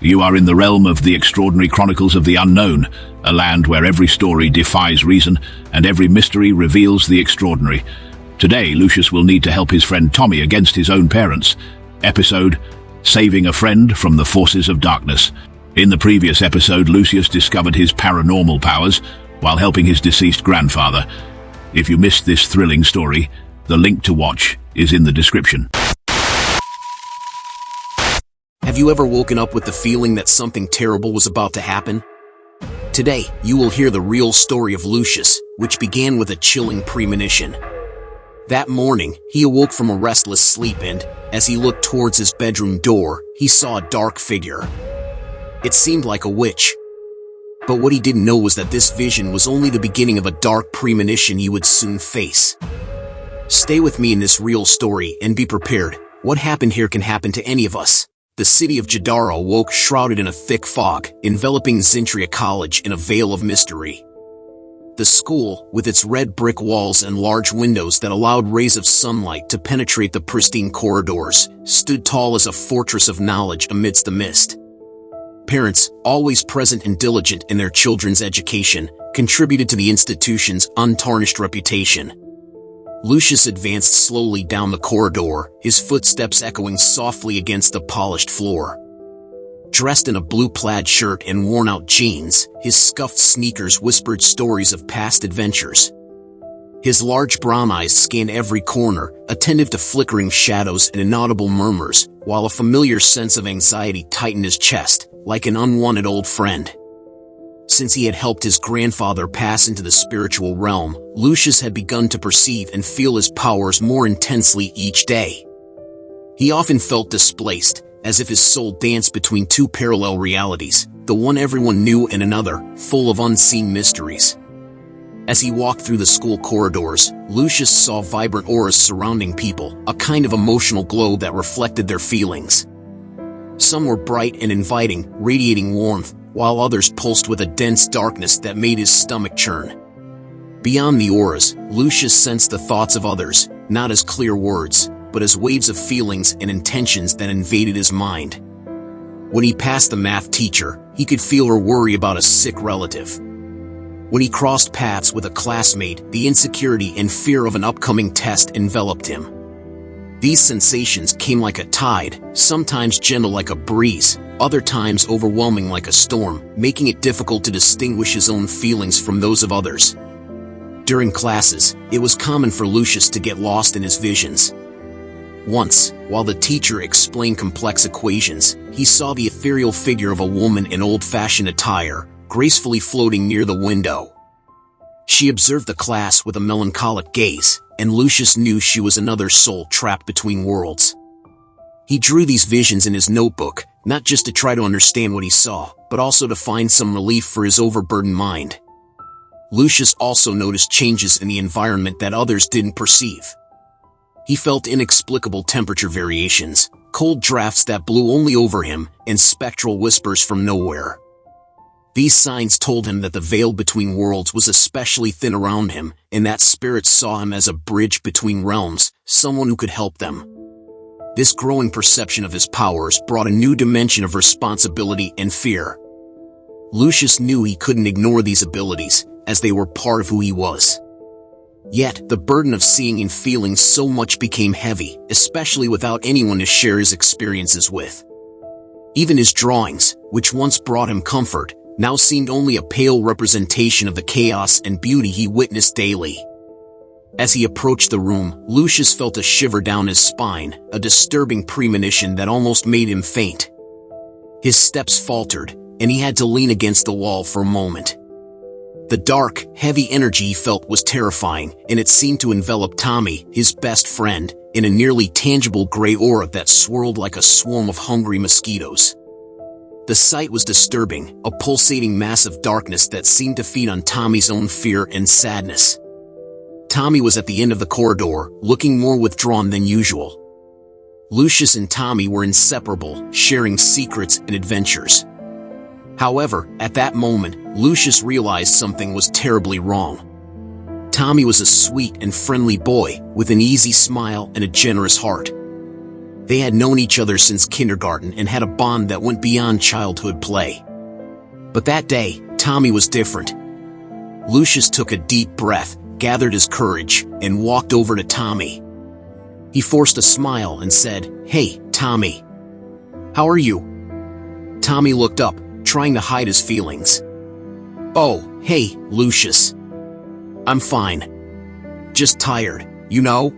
You are in the realm of the extraordinary chronicles of the unknown, a land where every story defies reason and every mystery reveals the extraordinary. Today, Lucius will need to help his friend Tommy against his own parents. Episode: Saving a Friend from the Forces of Darkness. In the previous episode, Lucius discovered his paranormal powers while helping his deceased grandfather. If you missed this thrilling story, the link to watch is in the description. Have you ever woken up with the feeling that something terrible was about to happen? Today, you will hear the real story of Lucius, which began with a chilling premonition. That morning, he awoke from a restless sleep and, as he looked towards his bedroom door, he saw a dark figure. It seemed like a witch. But what he didn't know was that this vision was only the beginning of a dark premonition he would soon face. Stay with me in this real story and be prepared. What happened here can happen to any of us. The city of Jadara awoke shrouded in a thick fog, enveloping Zintria College in a veil of mystery. The school, with its red brick walls and large windows that allowed rays of sunlight to penetrate the pristine corridors, stood tall as a fortress of knowledge amidst the mist. Parents, always present and diligent in their children's education, contributed to the institution's untarnished reputation. Lucius advanced slowly down the corridor, his footsteps echoing softly against the polished floor. Dressed in a blue plaid shirt and worn-out jeans, his scuffed sneakers whispered stories of past adventures. His large brown eyes scanned every corner, attentive to flickering shadows and inaudible murmurs, while a familiar sense of anxiety tightened his chest, like an unwanted old friend. Since he had helped his grandfather pass into the spiritual realm, Lucius had begun to perceive and feel his powers more intensely each day. He often felt displaced, as if his soul danced between two parallel realities, the one everyone knew and another, full of unseen mysteries. As he walked through the school corridors, Lucius saw vibrant auras surrounding people, a kind of emotional glow that reflected their feelings. Some were bright and inviting, radiating warmth, while others pulsed with a dense darkness that made his stomach churn. Beyond the auras, Lucius sensed the thoughts of others, not as clear words, but as waves of feelings and intentions that invaded his mind. When he passed the math teacher, he could feel her worry about a sick relative. When he crossed paths with a classmate, the insecurity and fear of an upcoming test enveloped him. These sensations came like a tide, sometimes gentle like a breeze, other times overwhelming like a storm, making it difficult to distinguish his own feelings from those of others. During classes, it was common for Lucius to get lost in his visions. Once, while the teacher explained complex equations, he saw the ethereal figure of a woman in old-fashioned attire, gracefully floating near the window. She observed the class with a melancholic gaze, and Lucius knew she was another soul trapped between worlds. He drew these visions in his notebook, not just to try to understand what he saw, but also to find some relief for his overburdened mind. Lucius also noticed changes in the environment that others didn't perceive. He felt inexplicable temperature variations, cold drafts that blew only over him, and spectral whispers from nowhere. These signs told him that the veil between worlds was especially thin around him, and that spirits saw him as a bridge between realms, someone who could help them. This growing perception of his powers brought a new dimension of responsibility and fear. Lucius knew he couldn't ignore these abilities, as they were part of who he was. Yet, the burden of seeing and feeling so much became heavy, especially without anyone to share his experiences with. Even his drawings, which once brought him comfort, now seemed only a pale representation of the chaos and beauty he witnessed daily. As he approached the room, Lucius felt a shiver down his spine, a disturbing premonition that almost made him faint. His steps faltered, and he had to lean against the wall for a moment. The dark, heavy energy he felt was terrifying, and it seemed to envelop Tommy, his best friend, in a nearly tangible gray aura that swirled like a swarm of hungry mosquitoes. The sight was disturbing, a pulsating mass of darkness that seemed to feed on Tommy's own fear and sadness. Tommy was at the end of the corridor, looking more withdrawn than usual. Lucius and Tommy were inseparable, sharing secrets and adventures. However, at that moment, Lucius realized something was terribly wrong. Tommy was a sweet and friendly boy, with an easy smile and a generous heart. They had known each other since kindergarten and had a bond that went beyond childhood play. But that day, Tommy was different. Lucius took a deep breath, gathered his courage, and walked over to Tommy. He forced a smile and said, "Hey, Tommy. How are you?" Tommy looked up, trying to hide his feelings. "Oh, hey, Lucius. I'm fine. Just tired, you know?"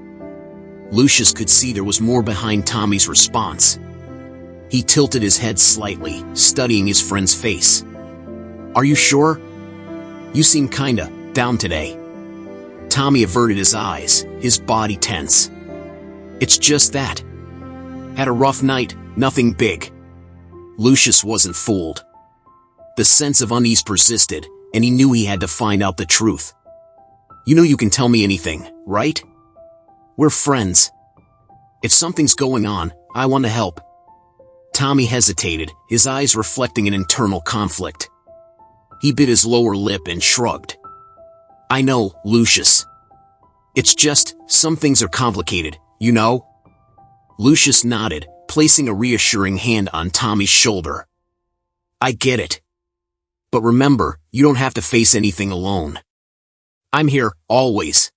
Lucius could see there was more behind Tommy's response. He tilted his head slightly, studying his friend's face. "Are you sure? You seem kinda down today." Tommy averted his eyes, his body tense. "It's just that. Had a rough night, nothing big." Lucius wasn't fooled. The sense of unease persisted, and he knew he had to find out the truth. "You know you can tell me anything, right? We're friends. If something's going on, I want to help." Tommy hesitated, his eyes reflecting an internal conflict. He bit his lower lip and shrugged. "I know, Lucius. It's just, some things are complicated, you know?" Lucius nodded, placing a reassuring hand on Tommy's shoulder. "I get it. But remember, you don't have to face anything alone. I'm here, always."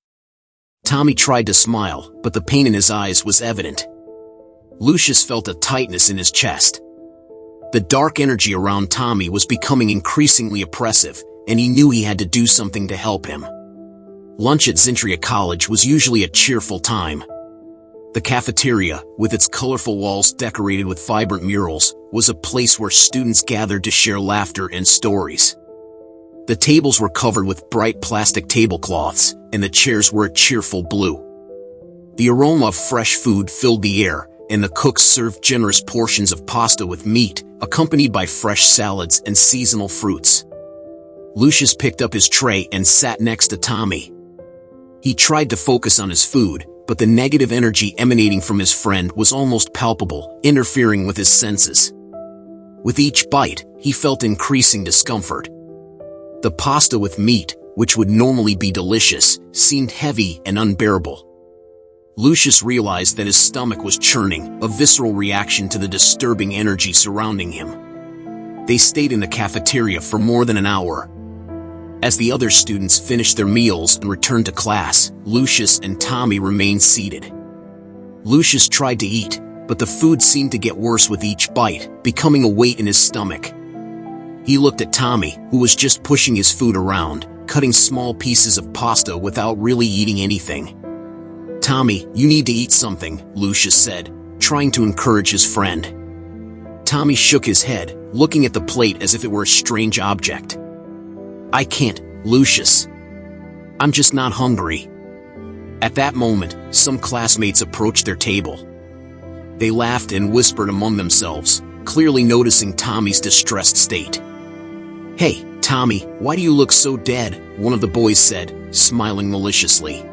Tommy tried to smile, but the pain in his eyes was evident. Lucius felt a tightness in his chest. The dark energy around Tommy was becoming increasingly oppressive, and he knew he had to do something to help him. Lunch at Zintria College was usually a cheerful time. The cafeteria, with its colorful walls decorated with vibrant murals, was a place where students gathered to share laughter and stories. The tables were covered with bright plastic tablecloths, and the chairs were a cheerful blue. The aroma of fresh food filled the air, and the cooks served generous portions of pasta with meat, accompanied by fresh salads and seasonal fruits. Lucius picked up his tray and sat next to Tommy. He tried to focus on his food, but the negative energy emanating from his friend was almost palpable, interfering with his senses. With each bite, he felt increasing discomfort. The pasta with meat, which would normally be delicious, seemed heavy and unbearable. Lucius realized that his stomach was churning, a visceral reaction to the disturbing energy surrounding him. They stayed in the cafeteria for more than an hour. As the other students finished their meals and returned to class, Lucius and Tommy remained seated. Lucius tried to eat, but the food seemed to get worse with each bite, becoming a weight in his stomach. He looked at Tommy, who was just pushing his food around, cutting small pieces of pasta without really eating anything. "Tommy, you need to eat something," Lucius said, trying to encourage his friend. Tommy shook his head, looking at the plate as if it were a strange object. "I can't, Lucius. I'm just not hungry." At that moment, some classmates approached their table. They laughed and whispered among themselves, clearly noticing Tommy's distressed state. "Hey, Tommy, why do you look so dead?" one of the boys said, smiling maliciously.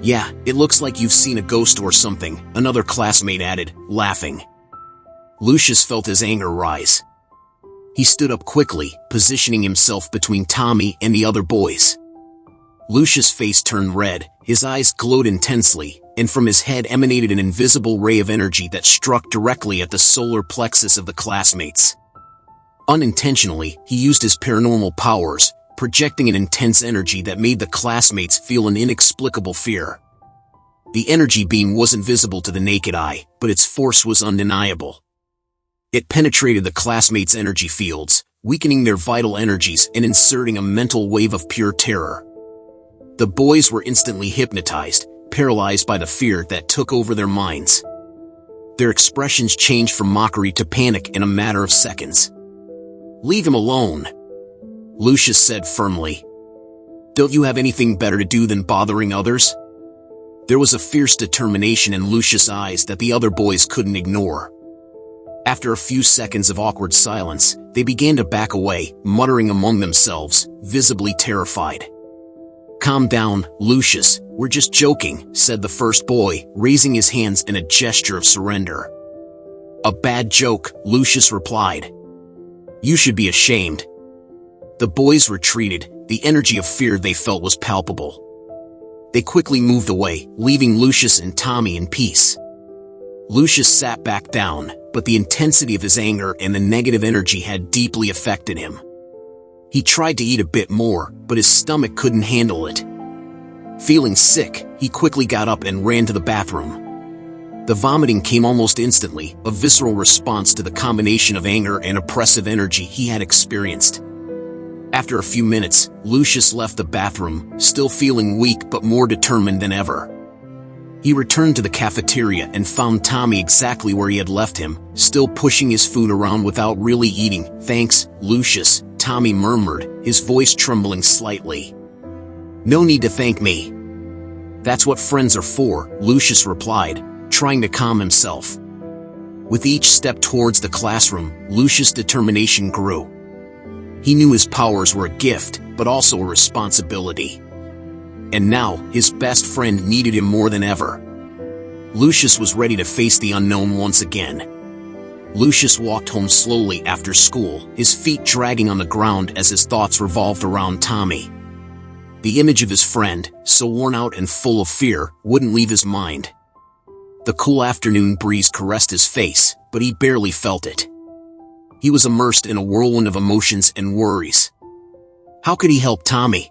"Yeah, it looks like you've seen a ghost or something," another classmate added, laughing. Lucius felt his anger rise. He stood up quickly, positioning himself between Tommy and the other boys. Lucius' face turned red, his eyes glowed intensely, and from his head emanated an invisible ray of energy that struck directly at the solar plexus of the classmates. Unintentionally, he used his paranormal powers, projecting an intense energy that made the classmates feel an inexplicable fear. The energy beam wasn't visible to the naked eye, but its force was undeniable. It penetrated the classmates' energy fields, weakening their vital energies and inserting a mental wave of pure terror. The boys were instantly hypnotized, paralyzed by the fear that took over their minds. Their expressions changed from mockery to panic in a matter of seconds. "Leave him alone," Lucius said firmly. "Don't you have anything better to do than bothering others?" There was a fierce determination in Lucius' eyes that the other boys couldn't ignore. After a few seconds of awkward silence, they began to back away, muttering among themselves, visibly terrified. "Calm down, Lucius, we're just joking," said the first boy, raising his hands in a gesture of surrender. "A bad joke," Lucius replied. "You should be ashamed." The boys retreated, the energy of fear they felt was palpable. They quickly moved away, leaving Lucius and Tommy in peace. Lucius sat back down, but the intensity of his anger and the negative energy had deeply affected him. He tried to eat a bit more, but his stomach couldn't handle it. Feeling sick, he quickly got up and ran to the bathroom. The vomiting came almost instantly, a visceral response to the combination of anger and oppressive energy he had experienced. After a few minutes, Lucius left the bathroom, still feeling weak but more determined than ever. He returned to the cafeteria and found Tommy exactly where he had left him, still pushing his food around without really eating. "Thanks, Lucius," Tommy murmured, his voice trembling slightly. "No need to thank me. That's what friends are for," Lucius replied, trying to calm himself. With each step towards the classroom, Lucius' determination grew. He knew his powers were a gift, but also a responsibility. And now, his best friend needed him more than ever. Lucius was ready to face the unknown once again. Lucius walked home slowly after school, his feet dragging on the ground as his thoughts revolved around Tommy. The image of his friend, so worn out and full of fear, wouldn't leave his mind. The cool afternoon breeze caressed his face, but he barely felt it. He was immersed in a whirlwind of emotions and worries. How could he help Tommy?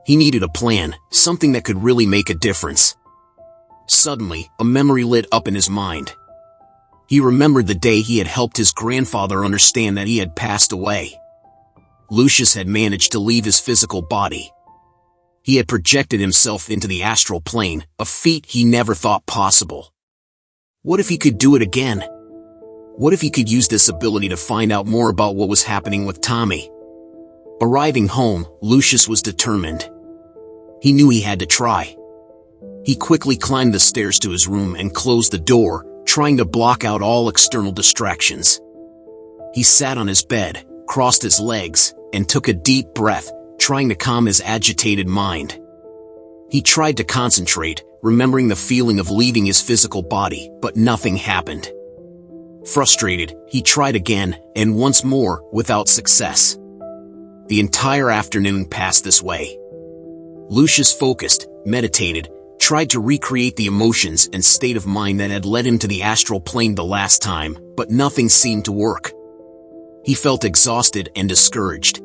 He needed a plan, something that could really make a difference. Suddenly, a memory lit up in his mind. He remembered the day he had helped his grandfather understand that he had passed away. Lucius had managed to leave his physical body. He had projected himself into the astral plane, a feat he never thought possible. What if he could do it again? What if he could use this ability to find out more about what was happening with Tommy? Arriving home, Lucius was determined. He knew he had to try. He quickly climbed the stairs to his room and closed the door, trying to block out all external distractions. He sat on his bed, crossed his legs, and took a deep breath, trying to calm his agitated mind. He tried to concentrate, remembering the feeling of leaving his physical body, but nothing happened. Frustrated, he tried again, and once more, without success. The entire afternoon passed this way. Lucius focused, meditated, tried to recreate the emotions and state of mind that had led him to the astral plane the last time, but nothing seemed to work. He felt exhausted and discouraged.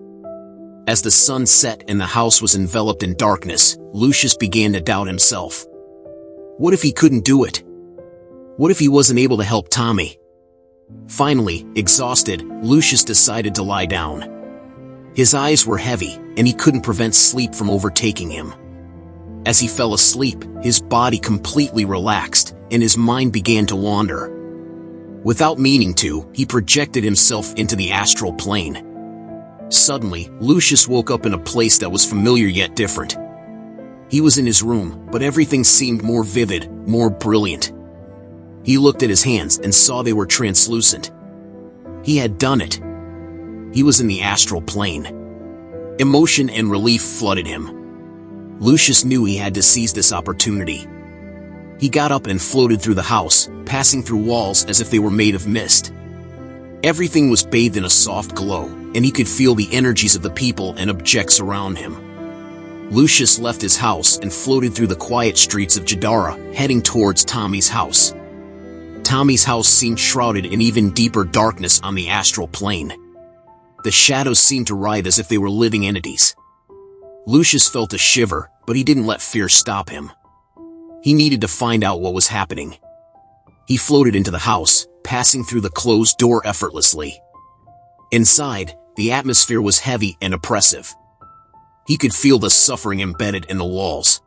As the sun set and the house was enveloped in darkness, Lucius began to doubt himself. What if he couldn't do it? What if he wasn't able to help Tommy? Finally, exhausted, Lucius decided to lie down. His eyes were heavy, and he couldn't prevent sleep from overtaking him. As he fell asleep, his body completely relaxed, and his mind began to wander. Without meaning to, he projected himself into the astral plane. Suddenly, Lucius woke up in a place that was familiar yet different. He was in his room, but everything seemed more vivid, more brilliant. He looked at his hands and saw they were translucent. He had done it. He was in the astral plane. Emotion and relief flooded him. Lucius knew he had to seize this opportunity. He got up and floated through the house, passing through walls as if they were made of mist. Everything was bathed in a soft glow, and he could feel the energies of the people and objects around him. Lucius left his house and floated through the quiet streets of Jadara, heading towards Tommy's house. Tommy's house seemed shrouded in even deeper darkness on the astral plane. The shadows seemed to writhe as if they were living entities. Lucius felt a shiver, but he didn't let fear stop him. He needed to find out what was happening. He floated into the house, passing through the closed door effortlessly. Inside, the atmosphere was heavy and oppressive. He could feel the suffering embedded in the walls.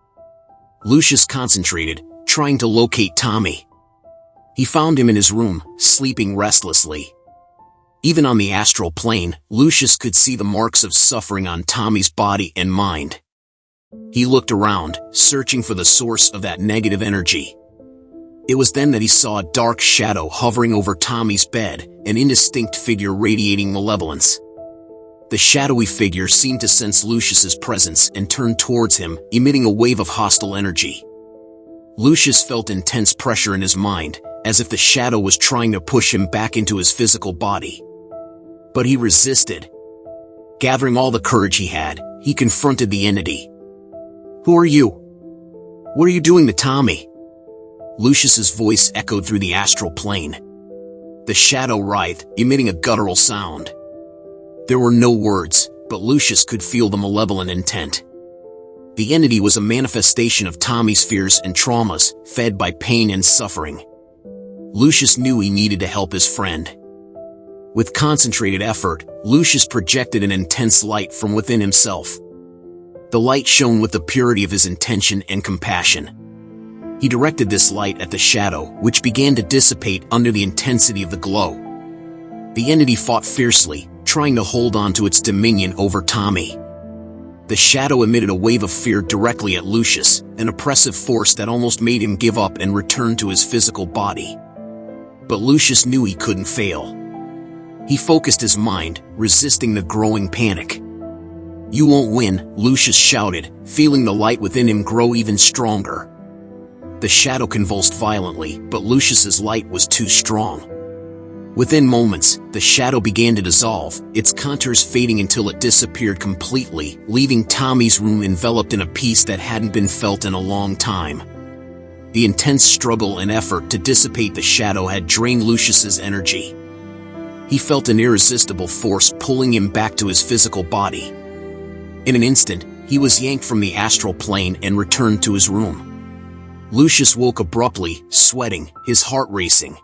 Lucius concentrated, trying to locate Tommy. He found him in his room, sleeping restlessly. Even on the astral plane, Lucius could see the marks of suffering on Tommy's body and mind. He looked around, searching for the source of that negative energy. It was then that he saw a dark shadow hovering over Tommy's bed, an indistinct figure radiating malevolence. The shadowy figure seemed to sense Lucius's presence and turned towards him, emitting a wave of hostile energy. Lucius felt intense pressure in his mind, as if the shadow was trying to push him back into his physical body. But he resisted. Gathering all the courage he had, he confronted the entity. "Who are you? What are you doing to Tommy?" Lucius's voice echoed through the astral plane. The shadow writhed, emitting a guttural sound. There were no words, but Lucius could feel the malevolent intent. The entity was a manifestation of Tommy's fears and traumas, fed by pain and suffering. Lucius knew he needed to help his friend. With concentrated effort, Lucius projected an intense light from within himself. The light shone with the purity of his intention and compassion. He directed this light at the shadow, which began to dissipate under the intensity of the glow. The entity fought fiercely, trying to hold on to its dominion over Tommy. The shadow emitted a wave of fear directly at Lucius, an oppressive force that almost made him give up and return to his physical body. But Lucius knew he couldn't fail. He focused his mind, resisting the growing panic. "You won't win," Lucius shouted, feeling the light within him grow even stronger. The shadow convulsed violently, but Lucius's light was too strong. Within moments, the shadow began to dissolve, its contours fading until it disappeared completely, leaving Tommy's room enveloped in a peace that hadn't been felt in a long time. The intense struggle and effort to dissipate the shadow had drained Lucius's energy. He felt an irresistible force pulling him back to his physical body. In an instant, he was yanked from the astral plane and returned to his room. Lucius woke abruptly, sweating, his heart racing.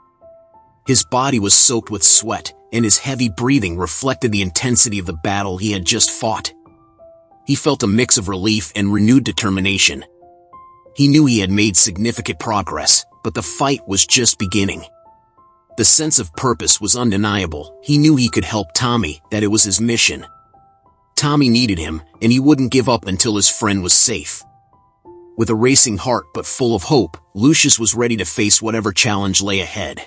His body was soaked with sweat, and his heavy breathing reflected the intensity of the battle he had just fought. He felt a mix of relief and renewed determination. He knew he had made significant progress, but the fight was just beginning. The sense of purpose was undeniable. He knew he could help Tommy, that it was his mission. Tommy needed him, and he wouldn't give up until his friend was safe. With a racing heart but full of hope, Lucius was ready to face whatever challenge lay ahead.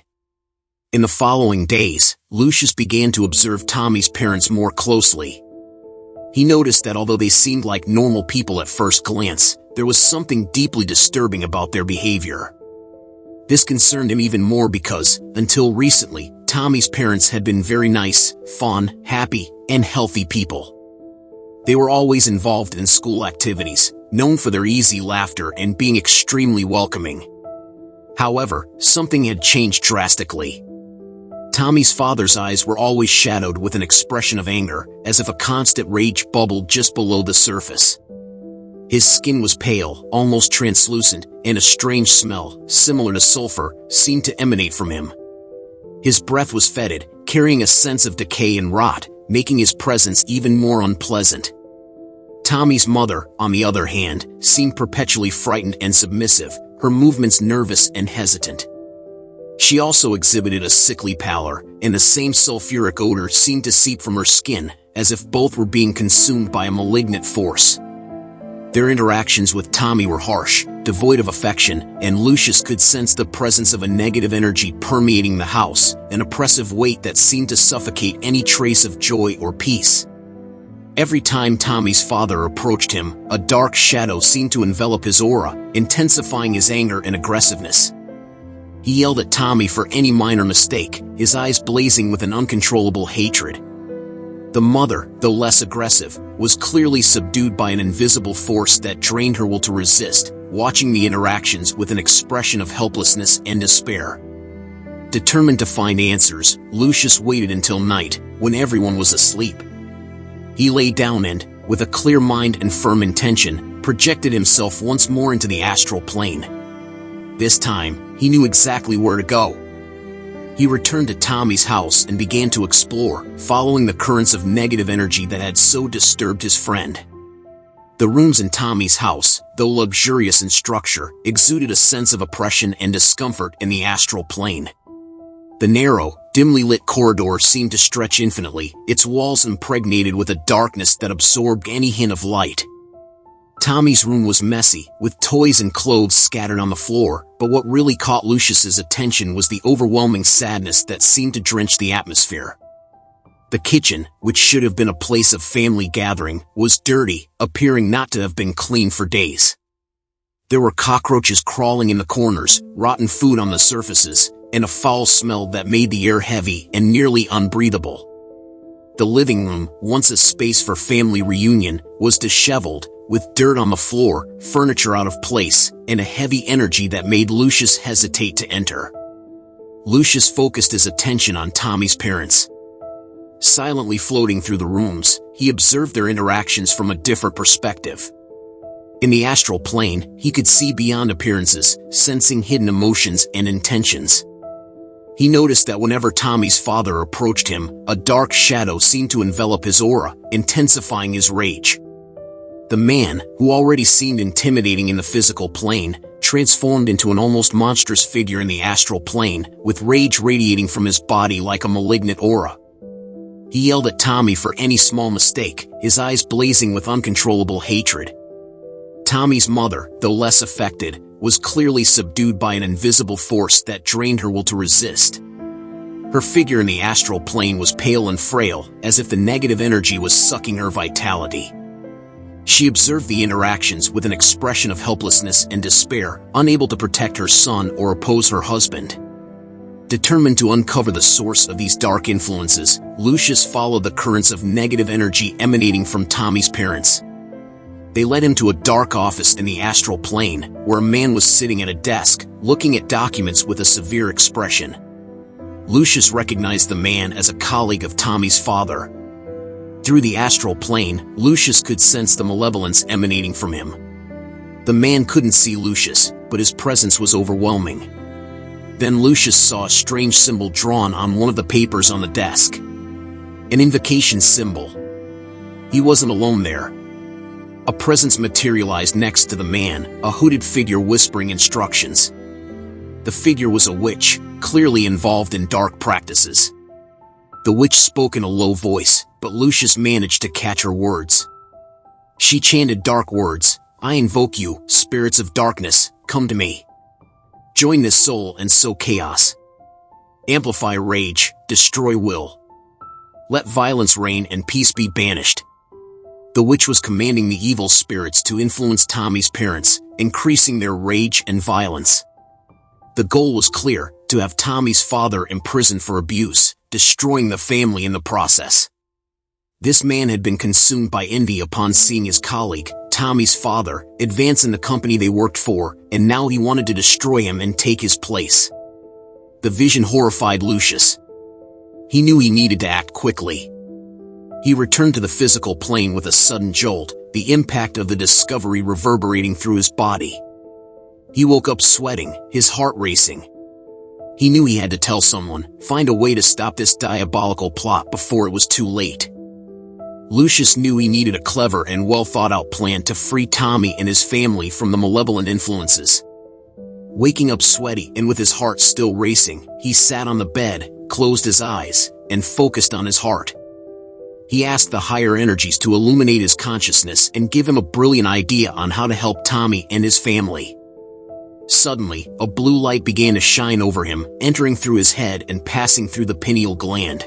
In the following days, Lucius began to observe Tommy's parents more closely. He noticed that although they seemed like normal people at first glance, there was something deeply disturbing about their behavior. This concerned him even more because, until recently, Tommy's parents had been very nice, fun, happy, and healthy people. They were always involved in school activities, known for their easy laughter and being extremely welcoming. However, something had changed drastically. Tommy's father's eyes were always shadowed with an expression of anger, as if a constant rage bubbled just below the surface. His skin was pale, almost translucent, and a strange smell, similar to sulfur, seemed to emanate from him. His breath was fetid, carrying a sense of decay and rot, making his presence even more unpleasant. Tommy's mother, on the other hand, seemed perpetually frightened and submissive, her movements nervous and hesitant. She also exhibited a sickly pallor, and the same sulfuric odor seemed to seep from her skin, as if both were being consumed by a malignant force. Their interactions with Tommy were harsh, devoid of affection, and Lucius could sense the presence of a negative energy permeating the house, an oppressive weight that seemed to suffocate any trace of joy or peace. Every time Tommy's father approached him, a dark shadow seemed to envelop his aura, intensifying his anger and aggressiveness. He yelled at Tommy for any minor mistake, his eyes blazing with an uncontrollable hatred. The mother, though less aggressive, was clearly subdued by an invisible force that drained her will to resist, watching the interactions with an expression of helplessness and despair. Determined to find answers, Lucius waited until night, when everyone was asleep. He lay down and, with a clear mind and firm intention, projected himself once more into the astral plane. This time, he knew exactly where to go. He returned to Tommy's house and began to explore, following the currents of negative energy that had so disturbed his friend. The rooms in Tommy's house, though luxurious in structure, exuded a sense of oppression and discomfort in the astral plane. The narrow, dimly lit corridor seemed to stretch infinitely, its walls impregnated with a darkness that absorbed any hint of light. Tommy's room was messy, with toys and clothes scattered on the floor, but what really caught Lucius's attention was the overwhelming sadness that seemed to drench the atmosphere. The kitchen, which should have been a place of family gathering, was dirty, appearing not to have been cleaned for days. There were cockroaches crawling in the corners, rotten food on the surfaces, and a foul smell that made the air heavy and nearly unbreathable. The living room, once a space for family reunion, was disheveled, with dirt on the floor, furniture out of place, and a heavy energy that made Lucius hesitate to enter. Lucius focused his attention on Tommy's parents. Silently floating through the rooms, he observed their interactions from a different perspective. In the astral plane, he could see beyond appearances, sensing hidden emotions and intentions. He noticed that whenever Tommy's father approached him, a dark shadow seemed to envelop his aura, intensifying his rage. The man, who already seemed intimidating in the physical plane, transformed into an almost monstrous figure in the astral plane, with rage radiating from his body like a malignant aura. He yelled at Tommy for any small mistake, his eyes blazing with uncontrollable hatred. Tommy's mother, though less affected, was clearly subdued by an invisible force that drained her will to resist. Her figure in the astral plane was pale and frail, as if the negative energy was sucking her vitality. She observed the interactions with an expression of helplessness and despair, unable to protect her son or oppose her husband. Determined to uncover the source of these dark influences, Lucius followed the currents of negative energy emanating from Tommy's parents. They led him to a dark office in the astral plane, where a man was sitting at a desk, looking at documents with a severe expression. Lucius recognized the man as a colleague of Tommy's father. Through the astral plane, Lucius could sense the malevolence emanating from him. The man couldn't see Lucius, but his presence was overwhelming. Then Lucius saw a strange symbol drawn on one of the papers on the desk. An invocation symbol. He wasn't alone there. A presence materialized next to the man, a hooded figure whispering instructions. The figure was a witch, clearly involved in dark practices. The witch spoke in a low voice, but Lucius managed to catch her words. She chanted dark words, "I invoke you, spirits of darkness, come to me. Join this soul and sow chaos. Amplify rage, destroy will. Let violence reign and peace be banished." The witch was commanding the evil spirits to influence Tommy's parents, increasing their rage and violence. The goal was clear, to have Tommy's father imprisoned for abuse, destroying the family in the process. This man had been consumed by envy upon seeing his colleague, Tommy's father, advance in the company they worked for, and now he wanted to destroy him and take his place. The vision horrified Lucius. He knew he needed to act quickly. He returned to the physical plane with a sudden jolt, the impact of the discovery reverberating through his body. He woke up sweating, his heart racing. He knew he had to tell someone, find a way to stop this diabolical plot before it was too late. Lucius knew he needed a clever and well-thought-out plan to free Tommy and his family from the malevolent influences. Waking up sweaty and with his heart still racing, he sat on the bed, closed his eyes, and focused on his heart. He asked the higher energies to illuminate his consciousness and give him a brilliant idea on how to help Tommy and his family. Suddenly, a blue light began to shine over him, entering through his head and passing through the pineal gland.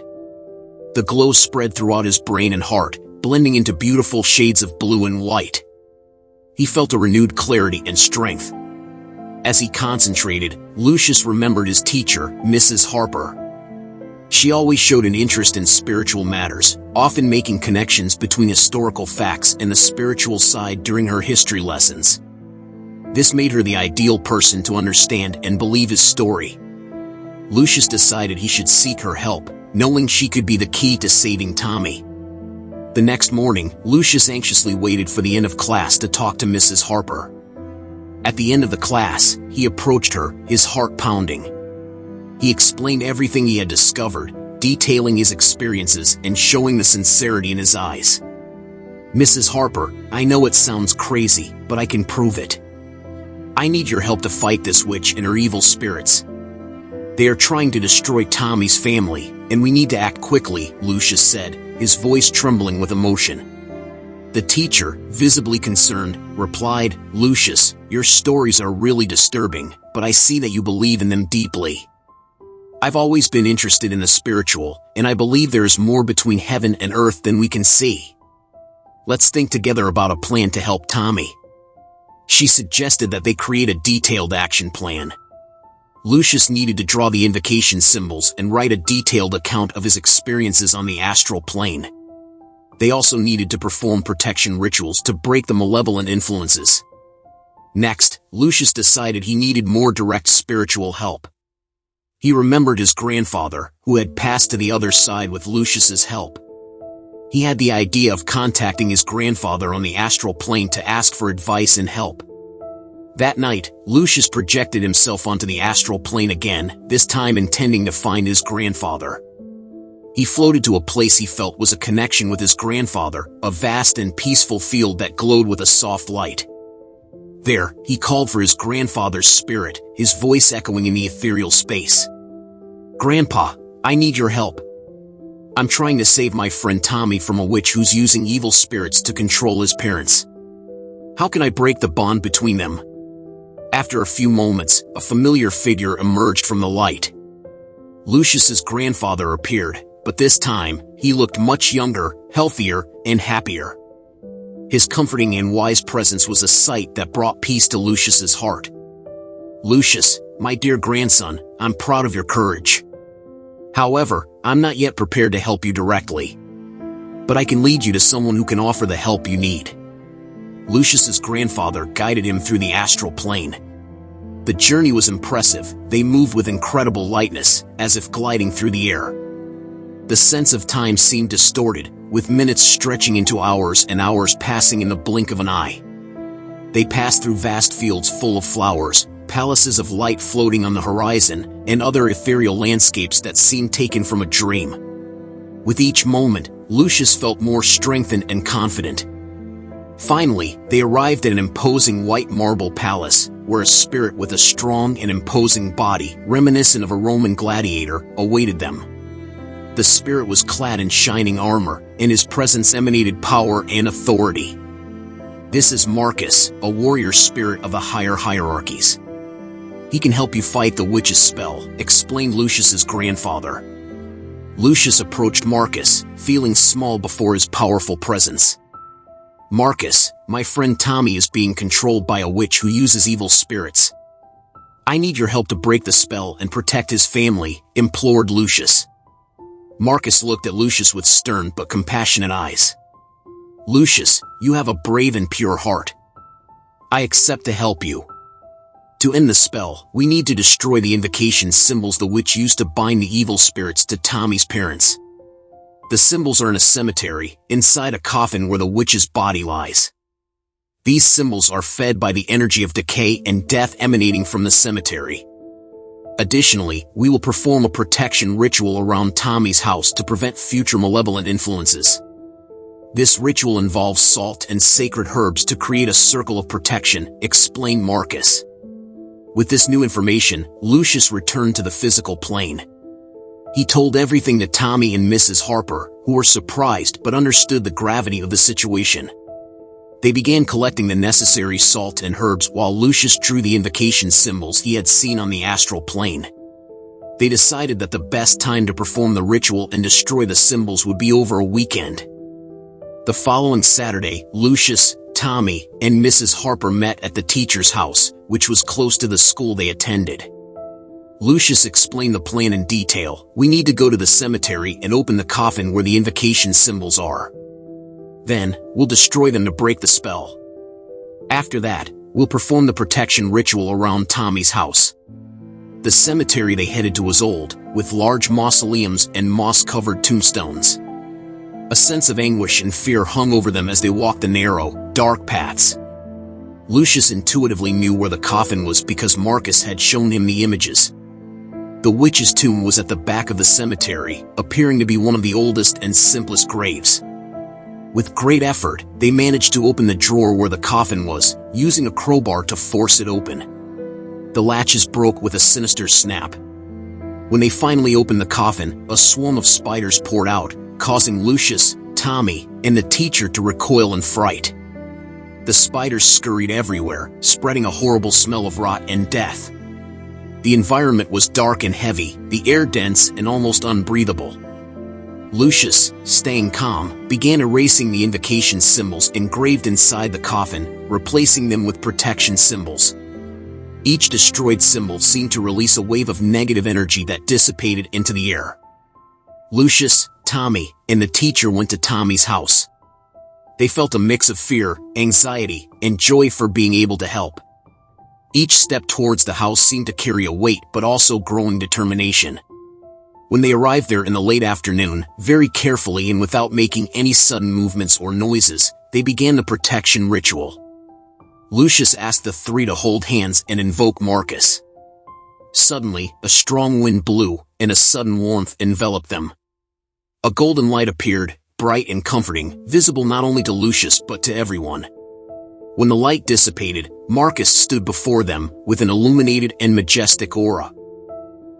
The glow spread throughout his brain and heart, blending into beautiful shades of blue and white. He felt a renewed clarity and strength. As he concentrated, Lucius remembered his teacher, Mrs. Harper. She always showed an interest in spiritual matters, often making connections between historical facts and the spiritual side during her history lessons. This made her the ideal person to understand and believe his story. Lucius decided he should seek her help, knowing she could be the key to saving Tommy. The next morning, Lucius anxiously waited for the end of class to talk to Mrs. Harper. At the end of the class, he approached her, his heart pounding. He explained everything he had discovered, detailing his experiences and showing the sincerity in his eyes. "Mrs. Harper, I know it sounds crazy, but I can prove it. I need your help to fight this witch and her evil spirits. They are trying to destroy Tommy's family, and we need to act quickly," Lucius said, his voice trembling with emotion. The teacher, visibly concerned, replied, "Lucius, your stories are really disturbing, but I see that you believe in them deeply. I've always been interested in the spiritual, and I believe there is more between heaven and earth than we can see. Let's think together about a plan to help Tommy." She suggested that they create a detailed action plan. Lucius needed to draw the invocation symbols and write a detailed account of his experiences on the astral plane. They also needed to perform protection rituals to break the malevolent influences. Next, Lucius decided he needed more direct spiritual help. He remembered his grandfather, who had passed to the other side with Lucius's help. He had the idea of contacting his grandfather on the astral plane to ask for advice and help. That night, Lucius projected himself onto the astral plane again, this time intending to find his grandfather. He floated to a place he felt was a connection with his grandfather, a vast and peaceful field that glowed with a soft light. There, he called for his grandfather's spirit, his voice echoing in the ethereal space. "Grandpa, I need your help. I'm trying to save my friend Tommy from a witch who's using evil spirits to control his parents. How can I break the bond between them?" After a few moments, a familiar figure emerged from the light. Lucius's grandfather appeared, but this time, he looked much younger, healthier, and happier. His comforting and wise presence was a sight that brought peace to Lucius's heart. "Lucius, my dear grandson, I'm proud of your courage. However, I'm not yet prepared to help you directly. But I can lead you to someone who can offer the help you need." Lucius's grandfather guided him through the astral plane. The journey was impressive. They moved with incredible lightness, as if gliding through the air. The sense of time seemed distorted, with minutes stretching into hours and hours passing in the blink of an eye. They passed through vast fields full of flowers, palaces of light floating on the horizon, and other ethereal landscapes that seemed taken from a dream. With each moment, Lucius felt more strengthened and confident. Finally, they arrived at an imposing white marble palace, where a spirit with a strong and imposing body, reminiscent of a Roman gladiator, awaited them. The spirit was clad in shining armor, and his presence emanated power and authority. "This is Marcus, a warrior spirit of the higher hierarchies. He can help you fight the witch's spell," explained Lucius's grandfather. Lucius approached Marcus, feeling small before his powerful presence. "Marcus, my friend Tommy is being controlled by a witch who uses evil spirits. I need your help to break the spell and protect his family," implored Lucius. Marcus looked at Lucius with stern but compassionate eyes. "Lucius, you have a brave and pure heart. I accept to help you. To end the spell, we need to destroy the invocation symbols the witch used to bind the evil spirits to Tommy's parents. The symbols are in a cemetery, inside a coffin where the witch's body lies. These symbols are fed by the energy of decay and death emanating from the cemetery. Additionally, we will perform a protection ritual around Tommy's house to prevent future malevolent influences. This ritual involves salt and sacred herbs to create a circle of protection," explained Marcus. With this new information, Lucius returned to the physical plane. He told everything to Tommy and Mrs. Harper, who were surprised but understood the gravity of the situation. They began collecting the necessary salt and herbs while Lucius drew the invocation symbols he had seen on the astral plane. They decided that the best time to perform the ritual and destroy the symbols would be over a weekend. The following Saturday, Lucius, Tommy, and Mrs. Harper met at the teacher's house, which was close to the school they attended. Lucius explained the plan in detail. "We need to go to the cemetery and open the coffin where the invocation symbols are. Then, we'll destroy them to break the spell. After that, we'll perform the protection ritual around Tommy's house." The cemetery they headed to was old, with large mausoleums and moss-covered tombstones. A sense of anguish and fear hung over them as they walked the narrow, dark paths. Lucius intuitively knew where the coffin was because Marcus had shown him the images. The witch's tomb was at the back of the cemetery, appearing to be one of the oldest and simplest graves. With great effort, they managed to open the drawer where the coffin was, using a crowbar to force it open. The latches broke with a sinister snap. When they finally opened the coffin, a swarm of spiders poured out, causing Lucius, Tommy, and the teacher to recoil in fright. The spiders scurried everywhere, spreading a horrible smell of rot and death. The environment was dark and heavy, the air dense and almost unbreathable. Lucius, staying calm, began erasing the invocation symbols engraved inside the coffin, replacing them with protection symbols. Each destroyed symbol seemed to release a wave of negative energy that dissipated into the air. Lucius, Tommy, and the teacher went to Tommy's house. They felt a mix of fear, anxiety, and joy for being able to help. Each step towards the house seemed to carry a weight but also growing determination. When they arrived there in the late afternoon, very carefully and without making any sudden movements or noises, they began the protection ritual. Lucius asked the three to hold hands and invoke Marcus. Suddenly, a strong wind blew, and a sudden warmth enveloped them. A golden light appeared, bright and comforting, visible not only to Lucius but to everyone. When the light dissipated, Marcus stood before them with an illuminated and majestic aura.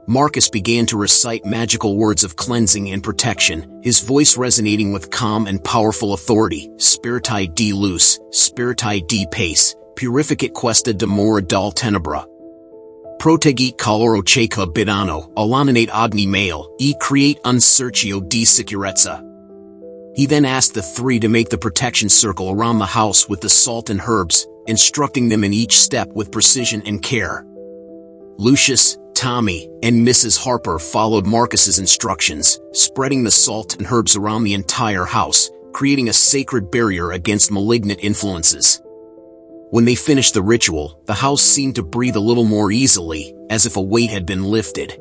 Marcus began to recite magical words of cleansing and protection, his voice resonating with calm and powerful authority. Spiritai de luz, spiritai de pace, purificat questa demora dal tenebra. Protegit caloro ceca bidano, alaminate agni male, e create un cerchio de sicurezza. He then asked the three to make the protection circle around the house with the salt and herbs, instructing them in each step with precision and care. Lucius, Tommy, and Mrs. Harper followed Marcus's instructions, spreading the salt and herbs around the entire house, creating a sacred barrier against malignant influences. When they finished the ritual, the house seemed to breathe a little more easily, as if a weight had been lifted.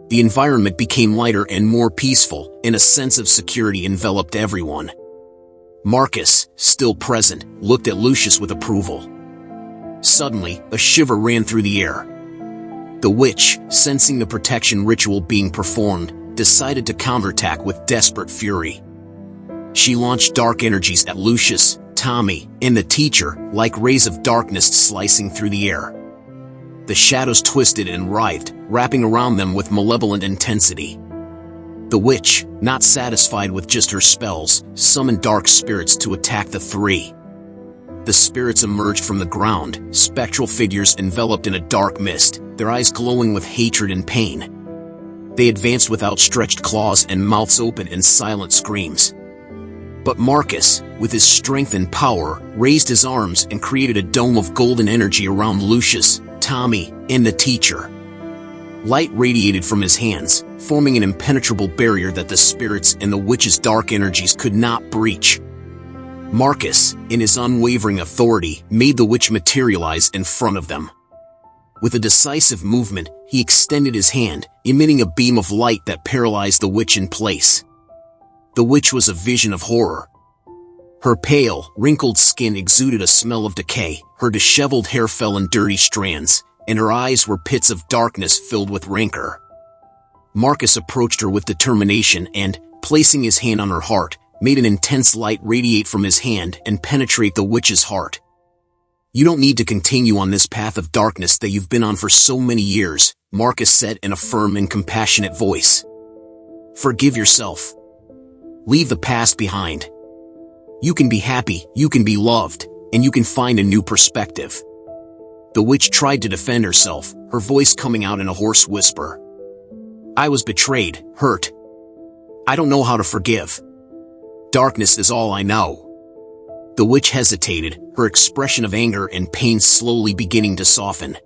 The environment became lighter and more peaceful, and a sense of security enveloped everyone. Marcus, still present, looked at Lucius with approval. Suddenly, a shiver ran through the air. The witch, sensing the protection ritual being performed, decided to counterattack with desperate fury. She launched dark energies at Lucius, Tommy, and the teacher, like rays of darkness slicing through the air. The shadows twisted and writhed, wrapping around them with malevolent intensity. The witch, not satisfied with just her spells, summoned dark spirits to attack the three. The spirits emerged from the ground, spectral figures enveloped in a dark mist, their eyes glowing with hatred and pain. They advanced with outstretched claws and mouths open in silent screams. But Marcus, with his strength and power, raised his arms and created a dome of golden energy around Lucius, Tommy, and the teacher. Light radiated from his hands, forming an impenetrable barrier that the spirits and the witch's dark energies could not breach. Marcus, in his unwavering authority, made the witch materialize in front of them. With a decisive movement, he extended his hand, emitting a beam of light that paralyzed the witch in place. The witch was a vision of horror. Her pale, wrinkled skin exuded a smell of decay, her disheveled hair fell in dirty strands, and her eyes were pits of darkness filled with rancor. Marcus approached her with determination and, placing his hand on her heart, made an intense light radiate from his hand and penetrate the witch's heart. "You don't need to continue on this path of darkness that you've been on for so many years," Marcus said in a firm and compassionate voice. "Forgive yourself. Leave the past behind. You can be happy, you can be loved, and you can find a new perspective." The witch tried to defend herself, her voice coming out in a hoarse whisper. "I was betrayed, hurt. I don't know how to forgive. Darkness is all I know." The witch hesitated, her expression of anger and pain slowly beginning to soften.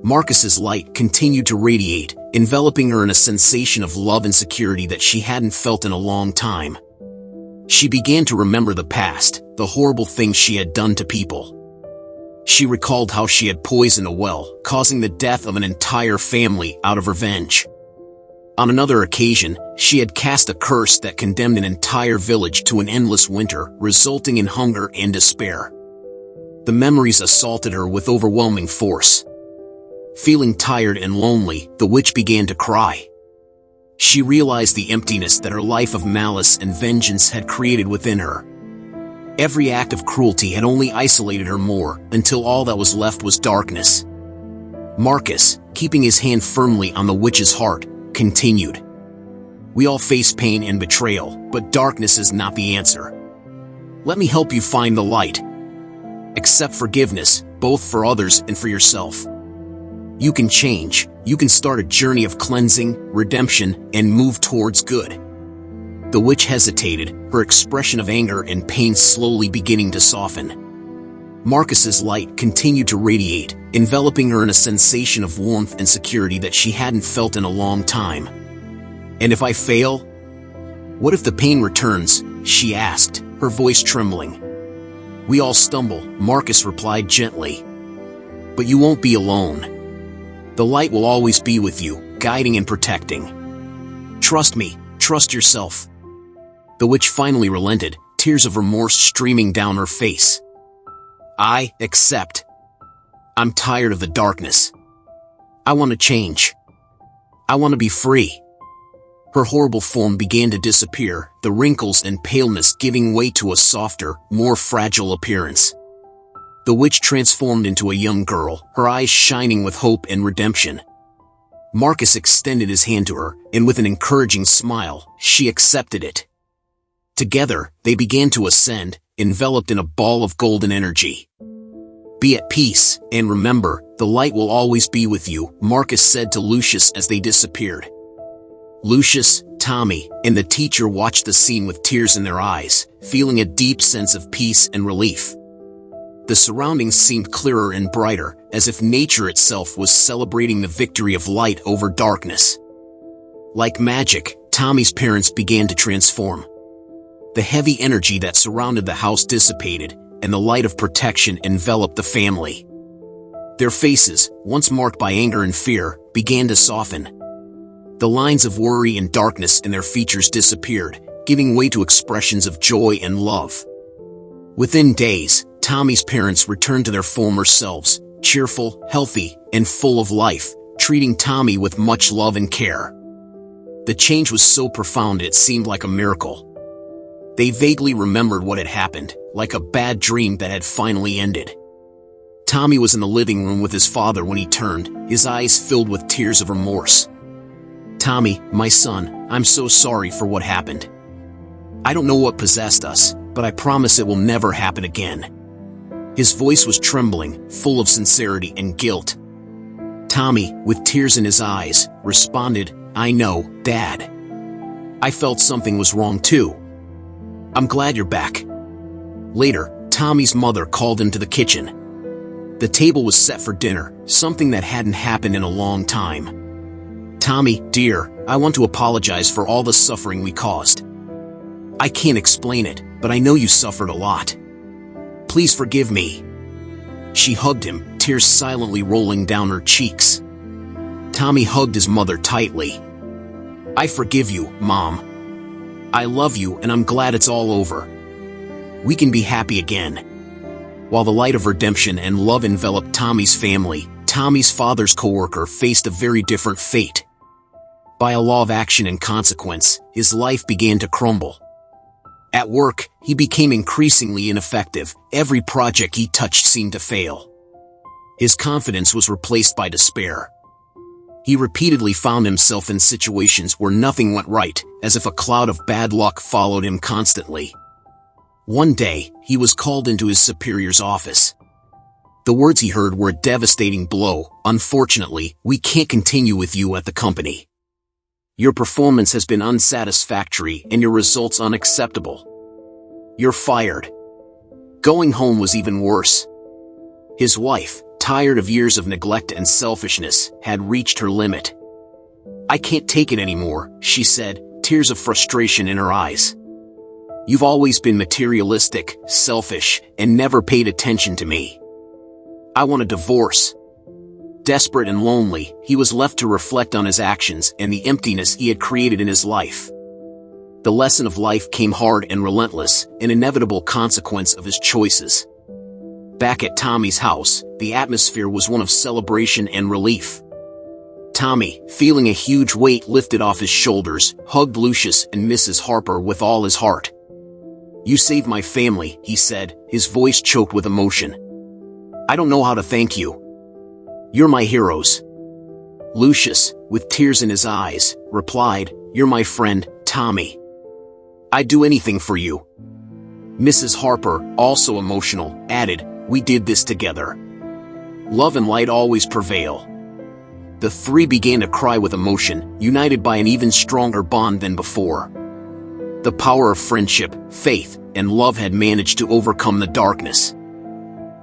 Marcus's light continued to radiate, enveloping her in a sensation of love and security that she hadn't felt in a long time. She began to remember the past, the horrible things she had done to people. She recalled how she had poisoned a well, causing the death of an entire family out of revenge. On another occasion, she had cast a curse that condemned an entire village to an endless winter, resulting in hunger and despair. The memories assaulted her with overwhelming force. Feeling tired and lonely, the witch began to cry. She realized the emptiness that her life of malice and vengeance had created within her. Every act of cruelty had only isolated her more, until all that was left was darkness. Marcus, keeping his hand firmly on the witch's heart, continued. "We all face pain and betrayal, but darkness is not the answer. Let me help you find the light. Accept forgiveness, both for others and for yourself. You can change, you can start a journey of cleansing, redemption, and move towards good." The witch hesitated, her expression of anger and pain slowly beginning to soften. Marcus's light continued to radiate, enveloping her in a sensation of warmth and security that she hadn't felt in a long time. "And if I fail? "What if the pain returns?" she asked, her voice trembling. "We all stumble," Marcus replied gently. "But you won't be alone. The light will always be with you, guiding and protecting. Trust me, trust yourself." The witch finally relented, tears of remorse streaming down her face. "I accept. I'm tired of the darkness. I want to change. I want to be free." Her horrible form began to disappear, the wrinkles and paleness giving way to a softer, more fragile appearance. The witch transformed into a young girl, her eyes shining with hope and redemption. Marcus extended his hand to her, and with an encouraging smile, she accepted it. Together, they began to ascend, enveloped in a ball of golden energy. "Be at peace, and remember, the light will always be with you," Marcus said to Lucius as they disappeared. Lucius, Tommy, and the teacher watched the scene with tears in their eyes, feeling a deep sense of peace and relief. The surroundings seemed clearer and brighter, as if nature itself was celebrating the victory of light over darkness. Like magic, Tommy's parents began to transform. The heavy energy that surrounded the house dissipated, and the light of protection enveloped the family. Their faces, once marked by anger and fear, began to soften. The lines of worry and darkness in their features disappeared, giving way to expressions of joy and love. Within days, Tommy's parents returned to their former selves, cheerful, healthy, and full of life, treating Tommy with much love and care. The change was so profound it seemed like a miracle. They vaguely remembered what had happened, like a bad dream that had finally ended. Tommy was in the living room with his father when he turned, his eyes filled with tears of remorse. "Tommy, my son, I'm so sorry for what happened. I don't know what possessed us, but I promise it will never happen again." His voice was trembling, full of sincerity and guilt. Tommy, with tears in his eyes, responded, "I know, Dad. I felt something was wrong too. I'm glad you're back." Later, Tommy's mother called him to the kitchen. The table was set for dinner, something that hadn't happened in a long time. "Tommy, dear, I want to apologize for all the suffering we caused. I can't explain it, but I know you suffered a lot. Please forgive me." She hugged him, tears silently rolling down her cheeks. Tommy hugged his mother tightly. "I forgive you, Mom. I love you and I'm glad it's all over. We can be happy again." While the light of redemption and love enveloped Tommy's family, Tommy's father's coworker faced a very different fate. By a law of action and consequence, his life began to crumble. At work, he became increasingly ineffective. Every project he touched seemed to fail. His confidence was replaced by despair. He repeatedly found himself in situations where nothing went right, as if a cloud of bad luck followed him constantly. One day, he was called into his superior's office. The words he heard were a devastating blow. "Unfortunately, we can't continue with you at the company. Your performance has been unsatisfactory and your results unacceptable. You're fired." Going home was even worse. His wife, tired of years of neglect and selfishness, had reached her limit. "I can't take it anymore," she said, tears of frustration in her eyes. "You've always been materialistic, selfish, and never paid attention to me. I want a divorce." Desperate and lonely, he was left to reflect on his actions and the emptiness he had created in his life. The lesson of life came hard and relentless, an inevitable consequence of his choices. Back at Tommy's house, the atmosphere was one of celebration and relief. Tommy, feeling a huge weight lifted off his shoulders, hugged Lucius and Mrs. Harper with all his heart. "You saved my family," he said, his voice choked with emotion. "I don't know how to thank you. You're my heroes." Lucius, with tears in his eyes, replied, "You're my friend, Tommy. I'd do anything for you." Mrs. Harper, also emotional, added, "We did this together. Love and light always prevail." The three began to cry with emotion, united by an even stronger bond than before. The power of friendship, faith, and love had managed to overcome the darkness.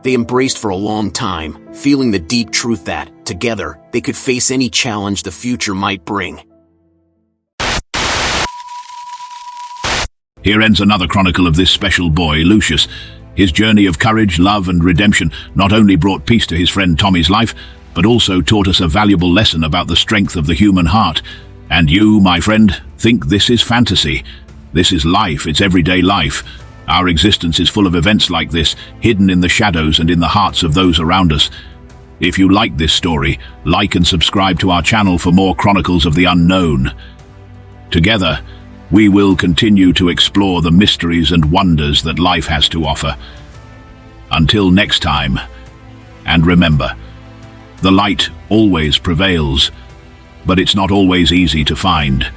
They embraced for a long time, feeling the deep truth that, together, they could face any challenge the future might bring. Here ends another chronicle of this special boy, Lucius. His journey of courage, love, and redemption not only brought peace to his friend Tommy's life, but also taught us a valuable lesson about the strength of the human heart. And you, my friend, think this is fantasy. This is life, it's everyday life. Our existence is full of events like this, hidden in the shadows and in the hearts of those around us. If you like this story, like and subscribe to our channel for more chronicles of the unknown. Together, we will continue to explore the mysteries and wonders that life has to offer. Until next time, and remember, the light always prevails, but it's not always easy to find.